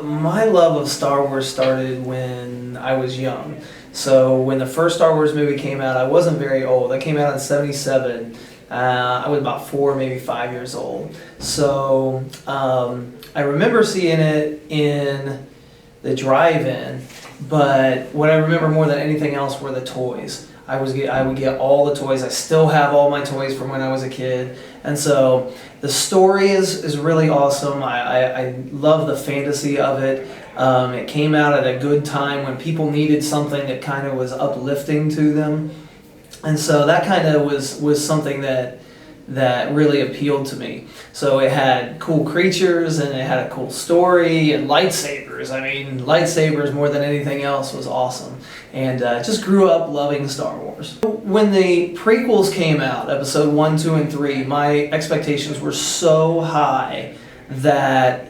My love of Star Wars started when I was young. So when the first Star Wars movie came out, I wasn't very old. That came out in '77. I was about 4, maybe 5 years old. So I remember seeing it in the drive-in, but what I remember more than anything else were the toys. I would get all the toys. I still have all my toys from when I was a kid. And so the story is really awesome. I love the fantasy of it. It came out at a good time when people needed something that kind of was uplifting to them. And so that kind of was something that really appealed to me. So it had cool creatures and it had a cool story and lightsabers. I mean, lightsabers more than anything else was awesome. And just grew up loving Star Wars. When the prequels came out, episode 1, 2, and 3, my expectations were so high that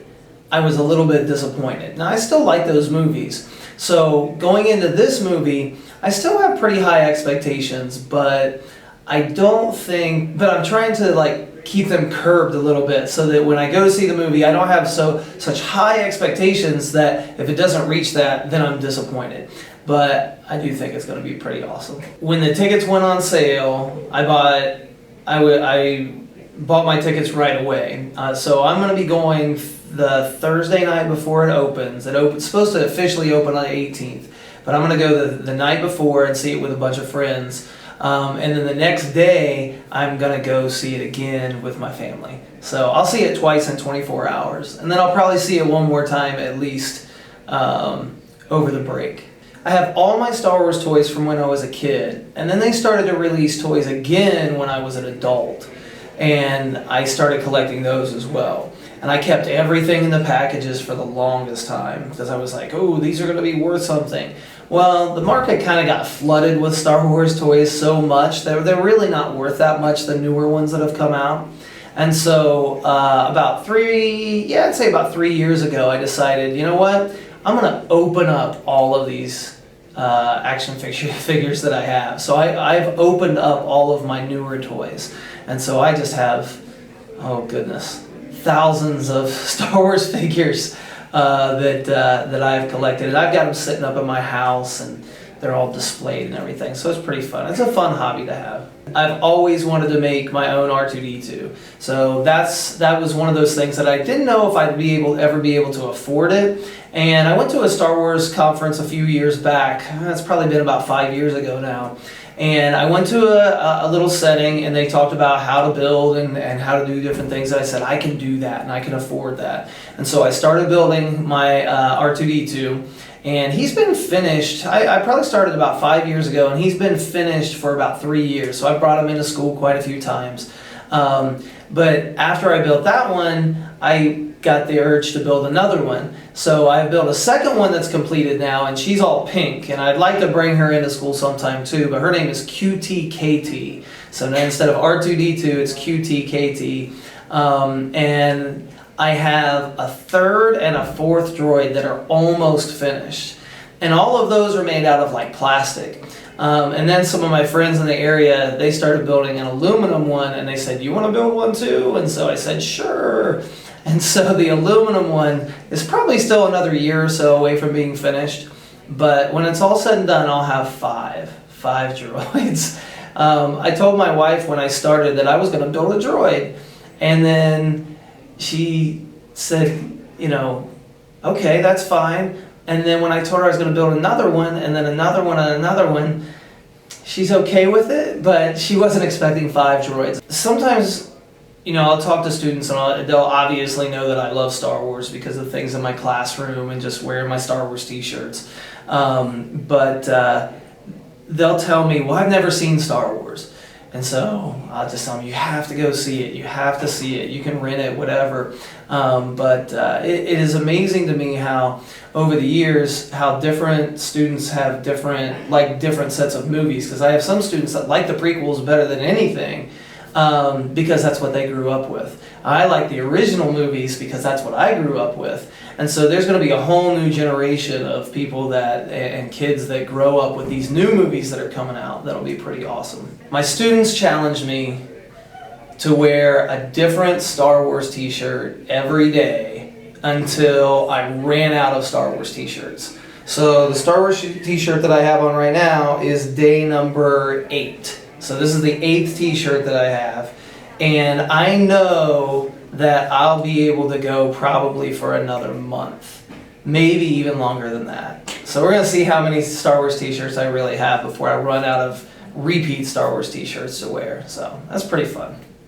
I was a little bit disappointed. Now, I still like those movies. So going into this movie, I still have pretty high expectations, but I'm trying to keep them curbed a little bit so that when I go to see the movie, I don't have such high expectations that if it doesn't reach that, then I'm disappointed. But I do think it's going to be pretty awesome. When the tickets went on sale, I bought my tickets right away. So I'm going to be going the Thursday night before it opens. It's supposed to officially open on the 18th, but I'm going to go the night before and see it with a bunch of friends. And then the next day, I'm going to go see it again with my family. So I'll see it twice in 24 hours. And then I'll probably see it one more time at least over the break. I have all my Star Wars toys from when I was a kid. And then they started to release toys again when I was an adult. And I started collecting those as well. And I kept everything in the packages for the longest time because I was like, oh, these are going to be worth something. Well, the market kind of got flooded with Star Wars toys so much that they're really not worth that much, the newer ones that have come out. And so about 3 years ago, I decided, you know what? I'm going to open up all of these action figures that I have. So I've opened up all of my newer toys. And so I just have, oh goodness, thousands of Star Wars figures that I've collected. And I've got them sitting up in my house and they're all displayed and everything. So it's pretty fun. It's a fun hobby to have. I've always wanted to make my own R2-D2. So that was one of those things that I didn't know if I'd ever be able to afford it. And I went to a Star Wars conference a few years back. That's probably been about 5 years ago now. And I went to a little setting and they talked about how to build and how to do different things. And I said, I can do that and I can afford that. And so I started building my R2-D2. And he's been finished, I probably started about 5 years ago, and he's been finished for about 3 years. So I brought him into school quite a few times. But after I built that one, I got the urge to build another one. So I built a second one that's completed now, and she's all pink. And I'd like to bring her into school sometime too, but her name is QTKT. So now instead of R2-D2, it's QTKT. And I have a third and a fourth droid that are almost finished. And all of those are made out of plastic. And then some of my friends in the area, they started building an aluminum one and they said, you want to build one too? And so I said, sure. And so the aluminum one is probably still another year or so away from being finished. But when it's all said and done, I'll have five droids. I told my wife when I started that I was going to build a droid. And then she said, okay, that's fine. And then when I told her I was going to build another one, and then another one and another one, she's okay with it, but she wasn't expecting 5 droids. Sometimes, I'll talk to students and they'll obviously know that I love Star Wars because of things in my classroom and just wearing my Star Wars t-shirts. But they'll tell me, well, I've never seen Star Wars. And so I'll just tell them, you have to go see it. You have to see it. You can rent it, whatever. But it is amazing to me how, over the years, how different students have different sets of movies. Because I have some students that like the prequels better than anything because that's what they grew up with. I like the original movies because that's what I grew up with. And so there's going to be a whole new generation of people and kids that grow up with these new movies that are coming out that'll be pretty awesome. My students challenge me to wear a different Star Wars t-shirt every day until I ran out of Star Wars t-shirts. So the Star Wars t-shirt that I have on right now is day number 8. So this is the 8th t-shirt that I have. And I know that I'll be able to go probably for another month. Maybe even longer than that. So we're going to see how many Star Wars t-shirts I really have before I run out of repeat Star Wars t-shirts to wear. So that's pretty fun.